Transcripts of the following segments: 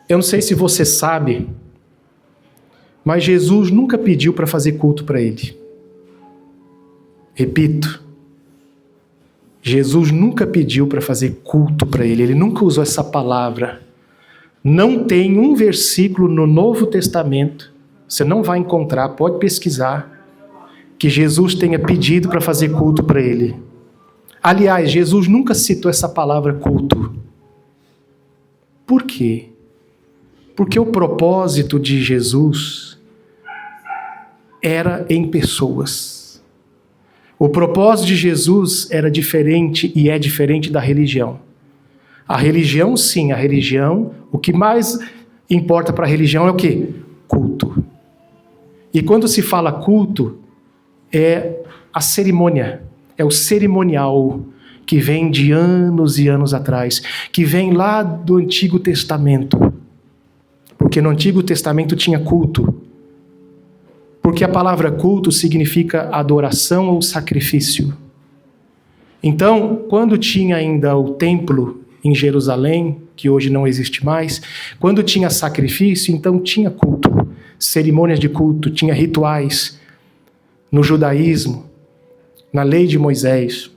Eu não sei se você sabe, mas Jesus nunca pediu para fazer culto para ele. Repito, Jesus nunca pediu para fazer culto para ele, ele nunca usou essa palavra. Não tem um versículo no Novo Testamento, você não vai encontrar, pode pesquisar, que Jesus tenha pedido para fazer culto para ele. Aliás, Jesus nunca citou essa palavra culto. Por quê? Porque o propósito de Jesus era em pessoas. O propósito de Jesus era diferente e é diferente da religião. A religião, sim, a religião, o que mais importa para a religião é o quê? Culto. E quando se fala culto, é a cerimônia, é o cerimonial que vem de anos e anos atrás, que vem lá do Antigo Testamento. Porque no Antigo Testamento tinha culto. Porque a palavra culto significa adoração ou sacrifício. Então, quando tinha ainda o templo em Jerusalém, que hoje não existe mais, quando tinha sacrifício, então tinha culto, cerimônias de culto, tinha rituais no judaísmo, na lei de Moisés,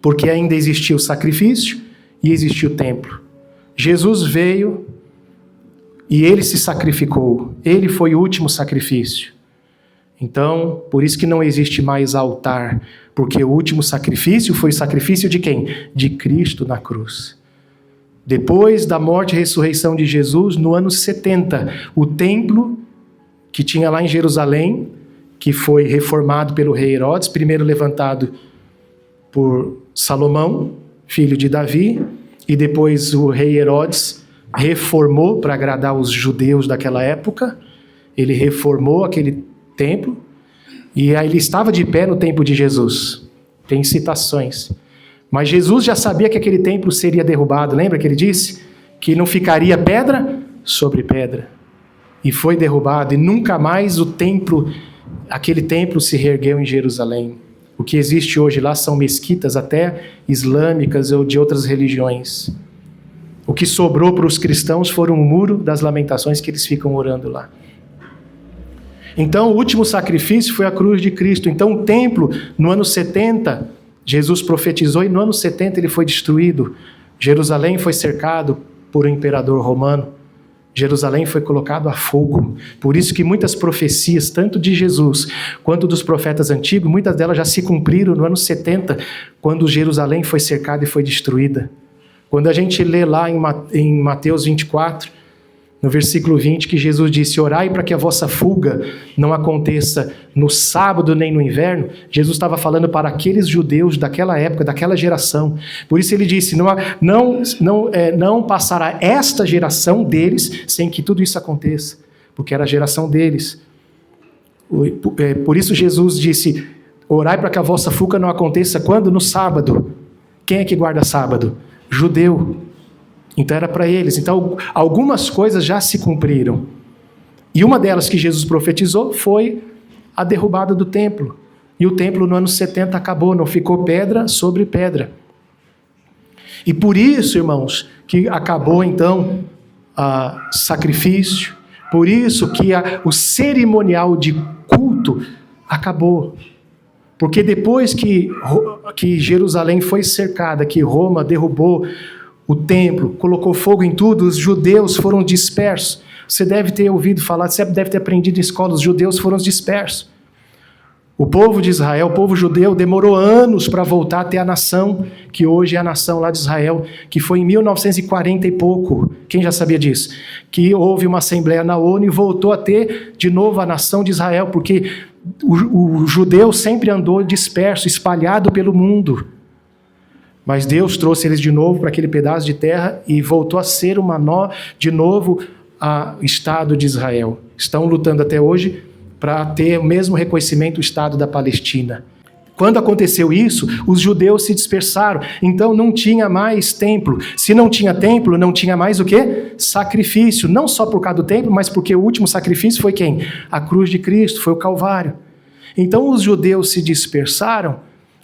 porque ainda existia o sacrifício e existia o templo. Jesus veio e ele se sacrificou, ele foi o último sacrifício. Então, por isso que não existe mais altar, porque o último sacrifício foi o sacrifício de quem? De Cristo na cruz. Depois da morte e ressurreição de Jesus, no ano 70, o templo que tinha lá em Jerusalém, que foi reformado pelo rei Herodes, primeiro levantado por Salomão, filho de Davi, e depois o rei Herodes reformou para agradar os judeus daquela época, ele reformou aquele templo, e aí ele estava de pé no templo de Jesus. Tem citações. Mas Jesus já sabia que aquele templo seria derrubado. Lembra que ele disse? Que não ficaria pedra sobre pedra. E foi derrubado, e nunca mais aquele templo se reergueu em Jerusalém. O que existe hoje lá são mesquitas, até islâmicas ou de outras religiões. O que sobrou para os cristãos foram o muro das lamentações que eles ficam orando lá. Então, o último sacrifício foi a cruz de Cristo. Então, o templo, no ano 70, Jesus profetizou, e no ano 70 ele foi destruído. Jerusalém foi cercado por um imperador romano. Jerusalém foi colocado a fogo. Por isso que muitas profecias, tanto de Jesus quanto dos profetas antigos, muitas delas já se cumpriram no ano 70, quando Jerusalém foi cercada e foi destruída. Quando a gente lê lá em Mateus 24, no versículo 20, que Jesus disse: orai para que a vossa fuga não aconteça no sábado nem no inverno. Jesus estava falando para aqueles judeus daquela época, daquela geração. Por isso ele disse: não passará esta geração deles sem que tudo isso aconteça, porque era a geração deles. Por isso Jesus disse: orai para que a vossa fuga não aconteça quando? No sábado. Quem é que guarda sábado? Judeu. Então era para eles. Então algumas coisas já se cumpriram. E uma delas que Jesus profetizou foi a derrubada do templo. E o templo no ano 70 acabou, não ficou pedra sobre pedra. E por isso, irmãos, que acabou então o sacrifício, por isso que o cerimonial de culto acabou. Porque depois que Jerusalém foi cercada, que Roma derrubou o templo, colocou fogo em tudo, os judeus foram dispersos. Você deve ter ouvido falar, você deve ter aprendido em escola, os judeus foram dispersos. O povo de Israel, o povo judeu, demorou anos para voltar a ter a nação, que hoje é a nação lá de Israel, que foi em 1940 e pouco. Quem já sabia disso? Que houve uma assembleia na ONU e voltou a ter de novo a nação de Israel, porque o judeu sempre andou disperso, espalhado pelo mundo. Mas Deus trouxe eles de novo para aquele pedaço de terra e voltou a ser de novo o Estado de Israel. Estão lutando até hoje para ter o mesmo reconhecimento do Estado da Palestina. Quando aconteceu isso, os judeus se dispersaram, então não tinha mais templo. Se não tinha templo, não tinha mais o quê? Sacrifício. Não só por causa do templo, mas porque o último sacrifício foi quem? A cruz de Cristo, foi o Calvário. Então os judeus se dispersaram.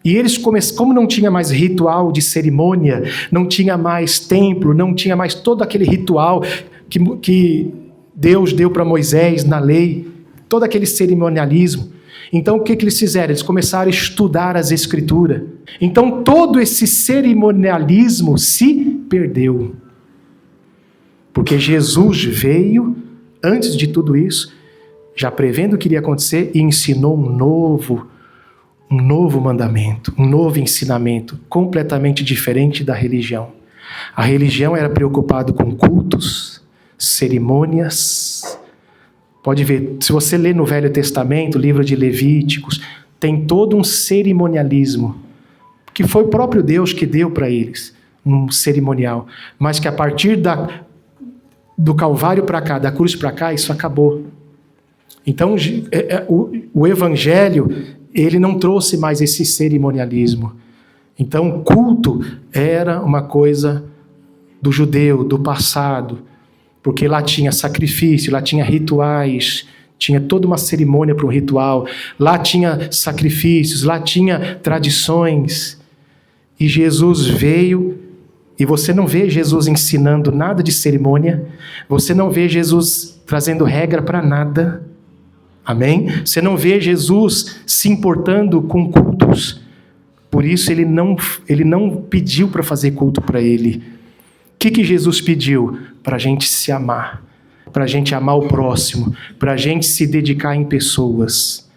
E eles, como não tinha mais ritual de cerimônia, não tinha mais templo, não tinha mais todo aquele ritual que Deus deu para Moisés na lei, todo aquele cerimonialismo. Então, o que eles fizeram? Eles começaram a estudar as Escrituras. Então, todo esse cerimonialismo se perdeu. Porque Jesus veio, antes de tudo isso, já prevendo o que iria acontecer, e ensinou um novo mandamento, um novo ensinamento, completamente diferente da religião. A religião era preocupada com cultos, cerimônias. Pode ver, se você ler no Velho Testamento, livro de Levíticos, tem todo um cerimonialismo, que foi o próprio Deus que deu para eles, um cerimonial, mas que a partir do Calvário para cá, da cruz para cá, isso acabou. Então, o Evangelho, ele não trouxe mais esse cerimonialismo. Então, o culto era uma coisa do judeu, do passado, porque lá tinha sacrifício, lá tinha rituais, tinha toda uma cerimônia para um ritual, lá tinha sacrifícios, lá tinha tradições. E Jesus veio, e você não vê Jesus ensinando nada de cerimônia, você não vê Jesus trazendo regra para nada, amém? Você não vê Jesus se importando com cultos, por isso ele não pediu para fazer culto para ele. O que Jesus pediu? Para a gente se amar, para a gente amar o próximo, para a gente se dedicar em pessoas.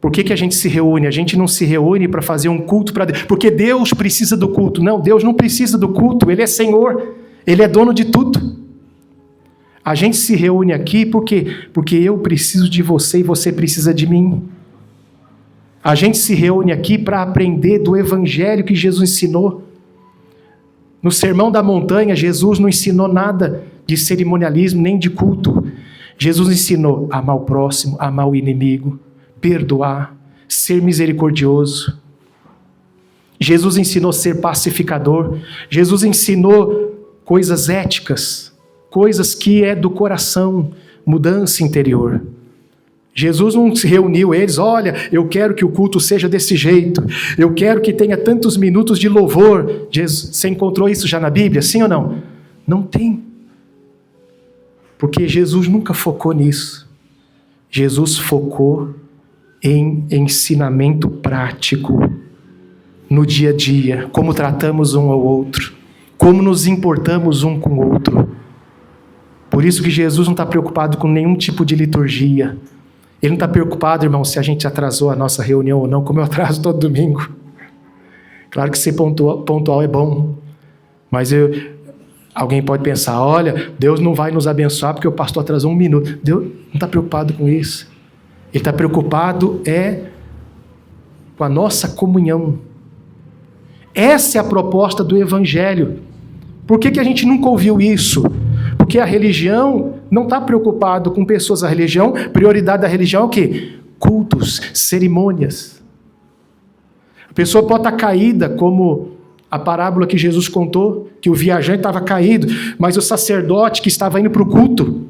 Por que a gente se reúne? A gente não se reúne para fazer um culto para Deus, porque Deus precisa do culto. Não, Deus não precisa do culto, Ele é Senhor, Ele é dono de tudo. A gente se reúne aqui porque eu preciso de você e você precisa de mim. A gente se reúne aqui para aprender do Evangelho que Jesus ensinou. No Sermão da Montanha, Jesus não ensinou nada de cerimonialismo nem de culto. Jesus ensinou a amar o próximo, a amar o inimigo, perdoar, ser misericordioso. Jesus ensinou a ser pacificador. Jesus ensinou coisas éticas, coisas que é do coração, mudança interior. Jesus não se reuniu eles, olha, eu quero que o culto seja desse jeito, eu quero que tenha tantos minutos de louvor. Você encontrou isso já na Bíblia, sim ou não? Não tem. Porque Jesus nunca focou nisso. Jesus focou em ensinamento prático, no dia a dia, como tratamos um ao outro, como nos importamos um com o outro. Por isso que Jesus não está preocupado com nenhum tipo de liturgia. Ele não está preocupado, irmão, se a gente atrasou a nossa reunião ou não, como eu atraso todo domingo. Claro que ser pontual é bom, mas alguém pode pensar, olha, Deus não vai nos abençoar porque o pastor atrasou 1 minuto. Deus não está preocupado com isso. Ele está preocupado com a nossa comunhão. Essa é a proposta do Evangelho. Por que a gente nunca ouviu isso? Porque a religião não está preocupado com pessoas. A prioridade da religião é o quê? Cultos, cerimônias. A pessoa pode estar caída, como a parábola que Jesus contou, que o viajante estava caído, mas o sacerdote que estava indo para o culto,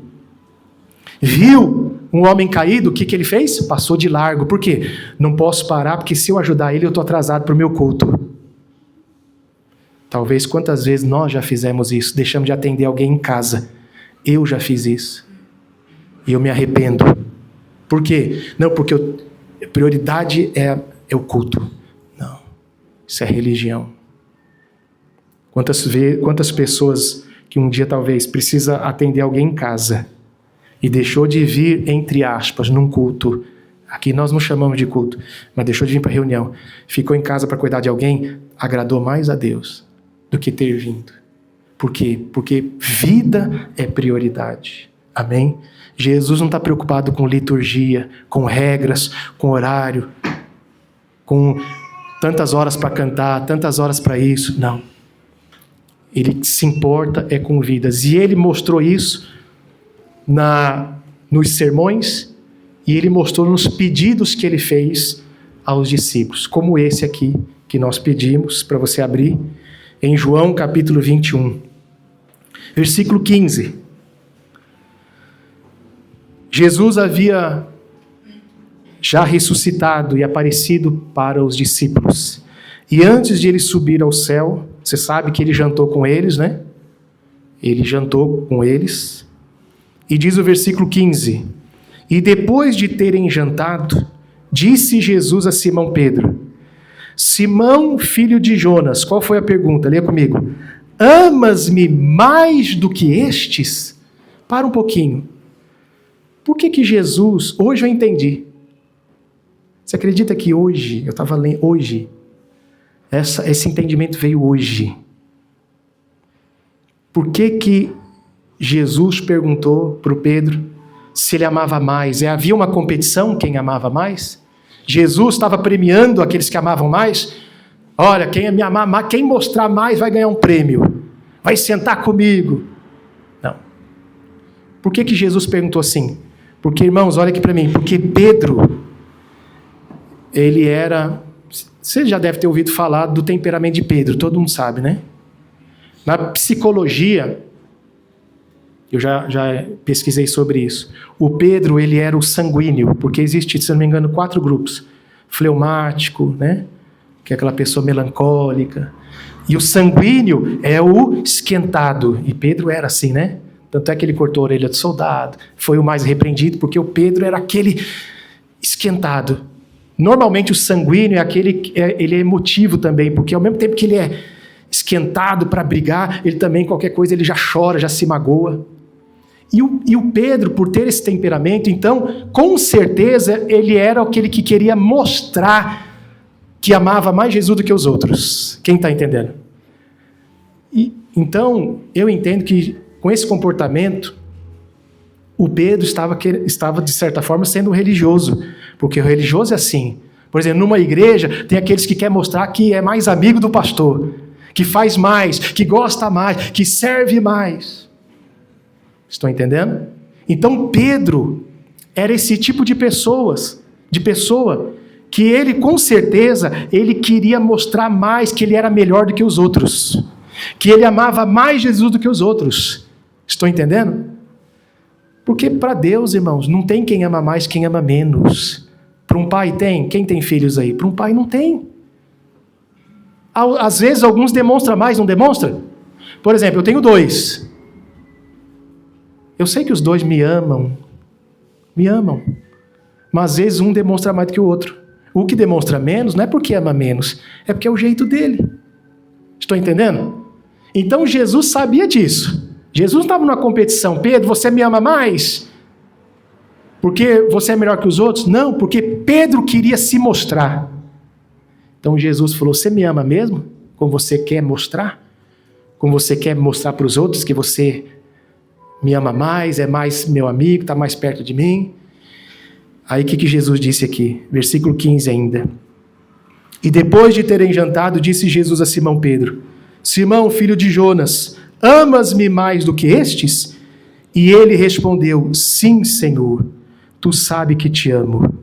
viu um homem caído, o que ele fez? Passou de largo. Por quê? Não posso parar, porque se eu ajudar ele, eu estou atrasado para o meu culto. Talvez quantas vezes nós já fizemos isso, deixamos de atender alguém em casa. Eu já fiz isso. E eu me arrependo. Por quê? Não, porque a prioridade é o culto. Não, isso é religião. Quantas pessoas que um dia talvez precisa atender alguém em casa e deixou de vir, entre aspas, num culto. Aqui nós não chamamos de culto, mas deixou de vir para a reunião. Ficou em casa para cuidar de alguém, agradou mais a Deus do que ter vindo. Por quê? Porque vida é prioridade. Amém? Jesus não está preocupado com liturgia, com regras, com horário, com tantas horas para cantar, tantas horas para isso. Não. Ele se importa com vidas. E ele mostrou isso nos sermões, e ele mostrou nos pedidos que ele fez aos discípulos, como esse aqui que nós pedimos para você abrir, em João capítulo 21, versículo 15. Jesus havia já ressuscitado e aparecido para os discípulos. E antes de ele subir ao céu, você sabe que ele jantou com eles, né? Ele jantou com eles. E diz o versículo 15: e depois de terem jantado, disse Jesus a Simão Pedro: Simão, filho de Jonas, qual foi a pergunta? Leia comigo. Amas-me mais do que estes? Para um pouquinho. Por que Jesus, hoje eu entendi. Você acredita que hoje, eu estava lendo, hoje, esse entendimento veio hoje. Por que Jesus perguntou para o Pedro se ele amava mais? Havia uma competição, quem amava mais? Jesus estava premiando aqueles que amavam mais? Olha, quem me amar mais, quem mostrar mais vai ganhar um prêmio. Vai sentar comigo. Não. Por que Jesus perguntou assim? Porque, irmãos, olha aqui para mim. Porque Pedro, ele era... Você já deve ter ouvido falar do temperamento de Pedro. Todo mundo sabe, né? Na psicologia, eu já pesquisei sobre isso. O Pedro, ele era o sanguíneo, porque existe, se não me engano, 4 grupos. Fleumático, né? Que é aquela pessoa melancólica. E o sanguíneo é o esquentado. E Pedro era assim, né? Tanto é que ele cortou a orelha do soldado. Foi o mais repreendido, porque o Pedro era aquele esquentado. Normalmente o sanguíneo é aquele, ele é emotivo também, porque ao mesmo tempo que ele é esquentado para brigar, ele também, qualquer coisa, ele já chora, já se magoa. E o Pedro, por ter esse temperamento, então, com certeza, ele era aquele que queria mostrar que amava mais Jesus do que os outros. Quem está entendendo? Então, eu entendo que, com esse comportamento, o Pedro estava, de certa forma, sendo religioso, porque o religioso é assim. Por exemplo, numa igreja, tem aqueles que querem mostrar que é mais amigo do pastor, que faz mais, que gosta mais, que serve mais. Estão entendendo? Então Pedro era esse tipo de pessoa que ele, com certeza, ele queria mostrar mais que ele era melhor do que os outros, que ele amava mais Jesus do que os outros. Estão entendendo? Porque para Deus, irmãos, não tem quem ama mais, quem ama menos. Para um pai tem? Quem tem filhos aí? Para um pai não tem. Às vezes alguns demonstram mais, não demonstra? Por exemplo, eu tenho 2. Eu sei que os 2 me amam, mas às vezes um demonstra mais do que o outro. O que demonstra menos não é porque ama menos, é porque é o jeito dele. Estou entendendo? Então Jesus sabia disso. Jesus não estava numa competição. Pedro, você me ama mais? Porque você é melhor que os outros? Não, porque Pedro queria se mostrar. Então Jesus falou, você me ama mesmo? Como você quer mostrar? Como você quer mostrar para os outros que você me ama mais, é mais meu amigo, está mais perto de mim? Aí o que Jesus disse aqui? Versículo 15 ainda. E depois de terem jantado, disse Jesus a Simão Pedro: Simão, filho de Jonas, amas-me mais do que estes? E ele respondeu: sim, Senhor, tu sabes que te amo.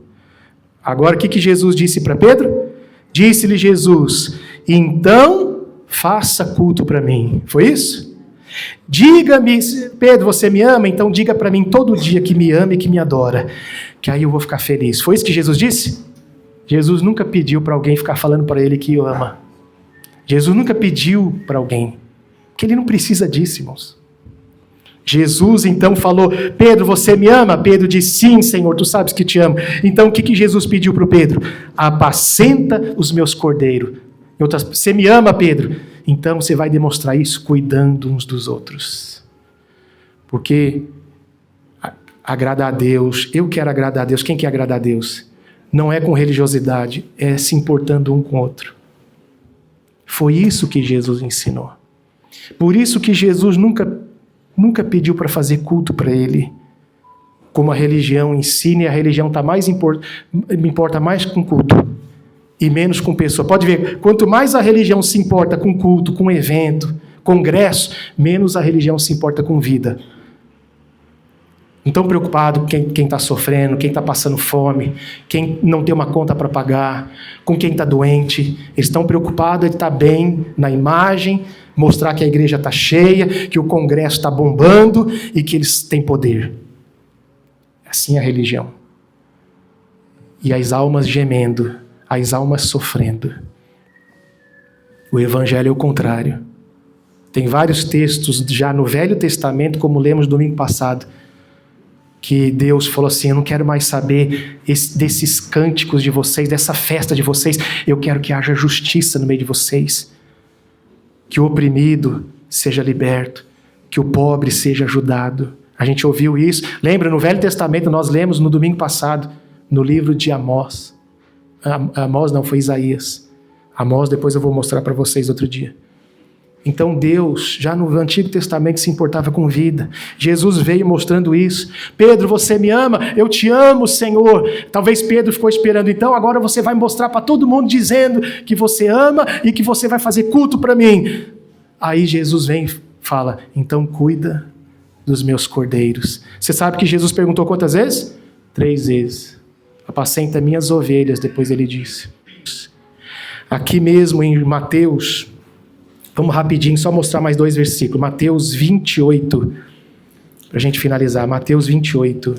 Agora o que Jesus disse para Pedro? Disse-lhe Jesus: então faça culto para mim. Foi isso? Diga-me, Pedro, você me ama? Então diga para mim todo dia que me ama e que me adora, que aí eu vou ficar feliz. Foi isso que Jesus disse? Jesus nunca pediu para alguém ficar falando para ele que o ama. Jesus nunca pediu para alguém, porque ele não precisa disso, irmãos. Jesus então falou: Pedro, você me ama? Pedro disse: sim, Senhor, tu sabes que te amo. Então o que Jesus pediu para o Pedro? Apacenta os meus cordeiros. Você me ama, Pedro? Então você vai demonstrar isso cuidando uns dos outros. Porque agradar a Deus, eu quero agradar a Deus. Quem quer agradar a Deus? Não é com religiosidade, é se importando um com o outro. Foi isso que Jesus ensinou. Por isso que Jesus nunca pediu para fazer culto para ele, como a religião ensina, e a religião me importa mais com culto e menos com pessoa. Pode ver, quanto mais a religião se importa com culto, com evento, congresso, menos a religião se importa com vida. Não estão preocupados com quem está sofrendo, quem está passando fome, quem não tem uma conta para pagar, com quem está doente. Eles estão preocupados em estar bem na imagem, mostrar que a igreja está cheia, que o congresso está bombando e que eles têm poder. Assim é a religião. E as almas gemendo, as almas sofrendo. O evangelho é o contrário. Tem vários textos já no Velho Testamento, como lemos domingo passado, que Deus falou assim: eu não quero mais saber desses cânticos de vocês, dessa festa de vocês, eu quero que haja justiça no meio de vocês, que o oprimido seja liberto, que o pobre seja ajudado. A gente ouviu isso, lembra, no Velho Testamento nós lemos no domingo passado, no livro de Amós. Amós não, foi Isaías. Amós depois eu vou mostrar para vocês outro dia. Então Deus, já no Antigo Testamento, se importava com vida. Jesus veio mostrando isso. Pedro, você me ama? Eu te amo, Senhor. Talvez Pedro ficou esperando, então agora você vai mostrar para todo mundo dizendo que você ama e que você vai fazer culto para mim. Aí Jesus vem e fala, então cuida dos meus cordeiros. Você sabe que Jesus perguntou quantas vezes? 3 vezes. Apacenta minhas ovelhas, depois ele disse. Aqui mesmo em Mateus, vamos rapidinho, só mostrar mais 2 versículos. Mateus 28, para a gente finalizar. Mateus 28.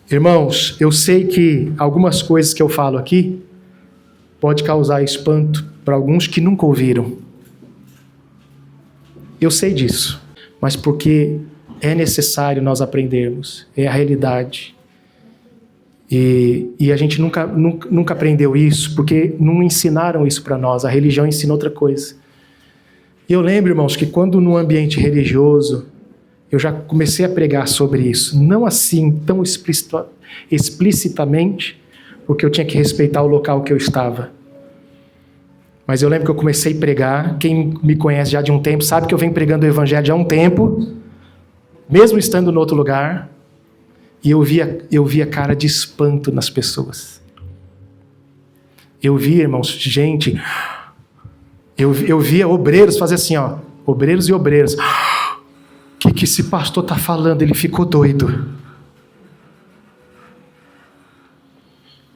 Irmãos, eu sei que algumas coisas que eu falo aqui pode causar espanto para alguns que nunca ouviram. Eu sei disso, mas porque é necessário nós aprendermos, é a realidade. E a gente nunca aprendeu isso, porque não ensinaram isso para nós, a religião ensina outra coisa. E eu lembro, irmãos, que quando no ambiente religioso, eu já comecei a pregar sobre isso, não assim, tão explicitamente, porque eu tinha que respeitar o local que eu estava. Mas eu lembro que eu comecei a pregar, quem me conhece já de um tempo sabe que eu venho pregando o evangelho já há um tempo, mesmo estando no outro lugar, e eu via cara de espanto nas pessoas. Eu via, irmãos, gente, eu via obreiros fazer assim, ó, obreiros e obreiras. O que esse pastor está falando? Ele ficou doido.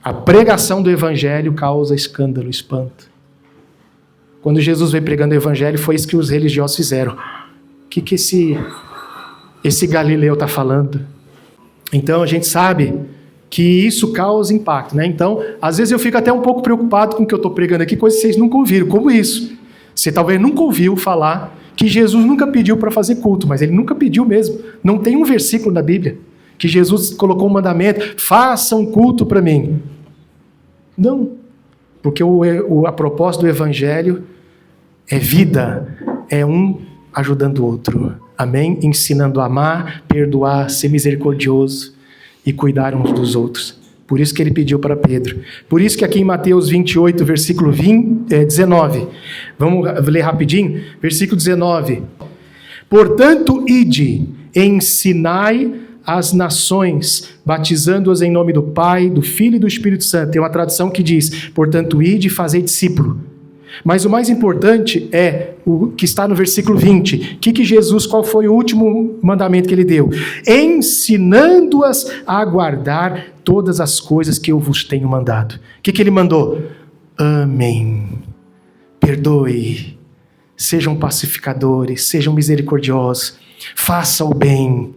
A pregação do evangelho causa escândalo, espanto. Quando Jesus veio pregando o evangelho, foi isso que os religiosos fizeram. O que esse Galileu está falando? Então a gente sabe que isso causa impacto, né? Então, às vezes eu fico até um pouco preocupado com o que eu estou pregando aqui, coisas que vocês nunca ouviram, como isso. Você talvez nunca ouviu falar que Jesus nunca pediu para fazer culto, mas ele nunca pediu mesmo. Não tem um versículo na Bíblia que Jesus colocou um mandamento, façam culto para mim. Não, porque a proposta do evangelho é vida, é um ajudando o outro. Amém? Ensinando a amar, perdoar, ser misericordioso e cuidar uns dos outros. Por isso que ele pediu para Pedro. Por isso que aqui em Mateus 28, versículo 19. Vamos ler rapidinho? Versículo 19. Portanto, ide, ensinai as nações, batizando-as em nome do Pai, do Filho e do Espírito Santo. Tem uma tradução que diz, portanto, ide e fazei discípulo. Mas o mais importante é o que está no versículo 20. Qual foi o último mandamento que ele deu? Ensinando-as a guardar todas as coisas que eu vos tenho mandado. O que ele mandou? Amém. Perdoe. Sejam pacificadores, sejam misericordiosos. Faça o bem.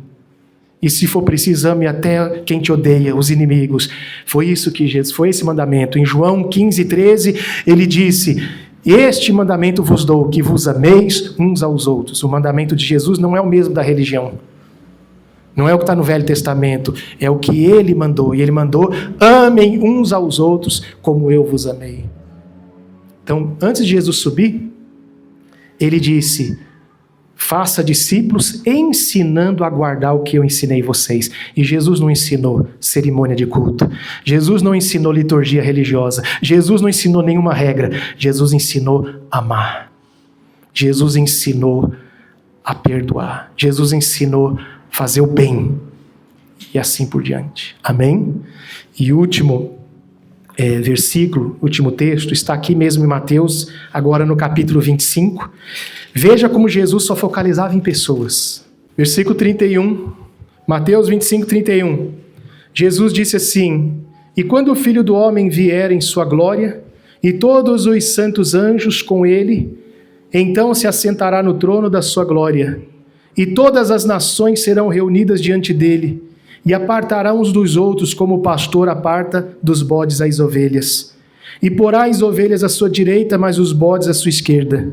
E se for preciso, ame até quem te odeia, os inimigos. Foi isso que Jesus, foi esse mandamento. Em João 15:13, ele disse, este mandamento vos dou, que vos ameis uns aos outros. O mandamento de Jesus não é o mesmo da religião. Não é o que está no Velho Testamento, é o que ele mandou. E ele mandou, amem uns aos outros como eu vos amei. Então, antes de Jesus subir, ele disse, faça discípulos ensinando a guardar o que eu ensinei vocês. E Jesus não ensinou cerimônia de culto. Jesus não ensinou liturgia religiosa. Jesus não ensinou nenhuma regra. Jesus ensinou a amar. Jesus ensinou a perdoar. Jesus ensinou a fazer o bem. E assim por diante. Amém? E último versículo, último texto, está aqui mesmo em Mateus, agora no capítulo 25. Veja como Jesus só focalizava em pessoas. Versículo 31, Mateus 25, 31. Jesus disse assim, e quando o Filho do Homem vier em sua glória, e todos os santos anjos com ele, então se assentará no trono da sua glória, e todas as nações serão reunidas diante dele, e apartará uns dos outros como o pastor aparta dos bodes as ovelhas. E porá as ovelhas à sua direita, mas os bodes à sua esquerda.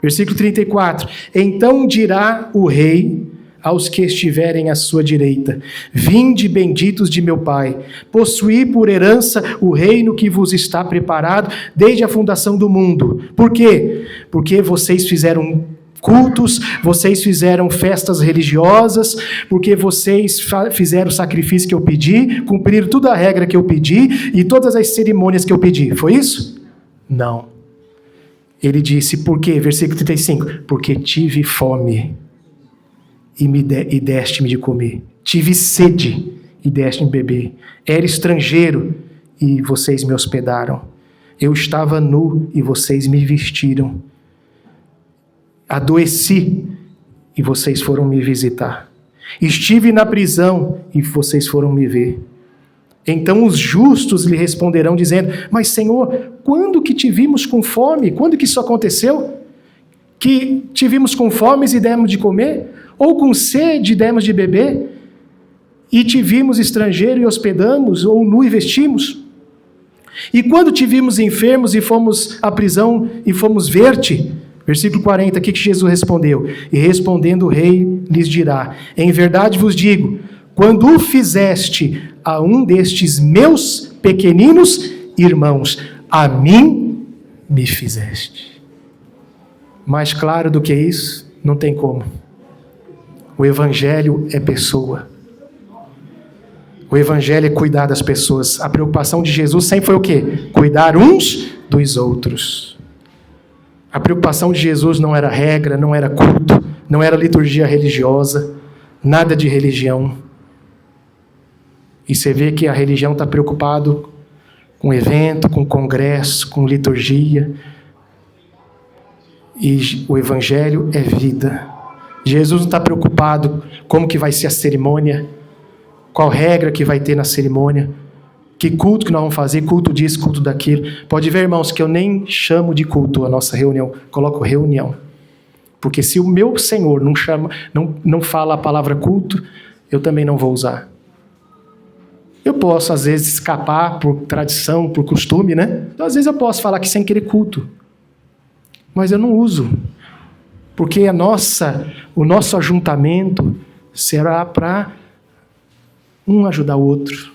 Versículo 34. Então dirá o rei aos que estiverem à sua direita: vinde, benditos de meu Pai, possuí por herança o reino que vos está preparado desde a fundação do mundo. Por quê? Porque vocês fizeram cultos, vocês fizeram festas religiosas, porque vocês fizeram o sacrifício que eu pedi, cumpriram toda a regra que eu pedi e todas as cerimônias que eu pedi. Foi isso? Não. Ele disse, por quê? Versículo 35. Porque tive fome e deste-me de comer. Tive sede e deste-me de beber. Era estrangeiro e vocês me hospedaram. Eu estava nu e vocês me vestiram. Adoeci e vocês foram me visitar. Estive na prisão e vocês foram me ver. Então os justos lhe responderão dizendo: mas Senhor, quando que te vimos com fome? Quando que isso aconteceu? Que te vimos com fome e demos de comer? Ou com sede e demos de beber? E te vimos estrangeiro e hospedamos? Ou nu e vestimos? E quando te vimos enfermos e fomos à prisão e fomos ver-te? Versículo 40, o que Jesus respondeu? E respondendo o rei lhes dirá: em verdade vos digo, quando o fizeste a um destes meus pequeninos irmãos, a mim me fizeste. Mais claro do que isso, não tem como. O evangelho é pessoa. O evangelho é cuidar das pessoas. A preocupação de Jesus sempre foi o quê? Cuidar uns dos outros. A preocupação de Jesus não era regra, não era culto, não era liturgia religiosa, nada de religião. E você vê que a religião está preocupado com evento, com congresso, com liturgia. E o evangelho é vida. Jesus não está preocupado como que vai ser a cerimônia, qual regra que vai ter na cerimônia, que culto que nós vamos fazer, culto disso, culto daquilo. Pode ver, irmãos, que eu nem chamo de culto a nossa reunião, coloco reunião. Porque se o meu Senhor não fala a palavra culto, eu também não vou usar. Eu posso, às vezes, escapar por tradição, por costume, né? Então, às vezes eu posso falar que sem querer culto. Mas eu não uso. Porque o nosso ajuntamento será para um ajudar o outro.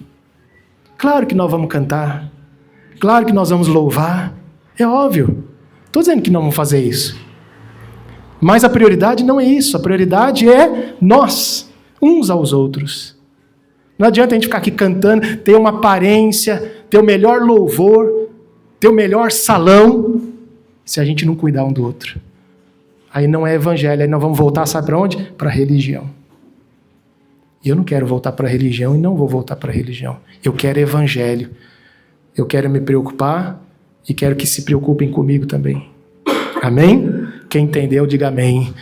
Claro que nós vamos cantar. Claro que nós vamos louvar. É óbvio. Estou dizendo que não vamos fazer isso. Mas a prioridade não é isso. A prioridade é nós, uns aos outros. Não adianta a gente ficar aqui cantando, ter uma aparência, ter o melhor louvor, ter o melhor salão, se a gente não cuidar um do outro. Aí não é evangelho, aí nós vamos voltar, sabe para onde? Para a religião. E eu não quero voltar para a religião e não vou voltar para a religião. Eu quero evangelho. Eu quero me preocupar e quero que se preocupem comigo também. Amém? Quem entendeu, diga amém.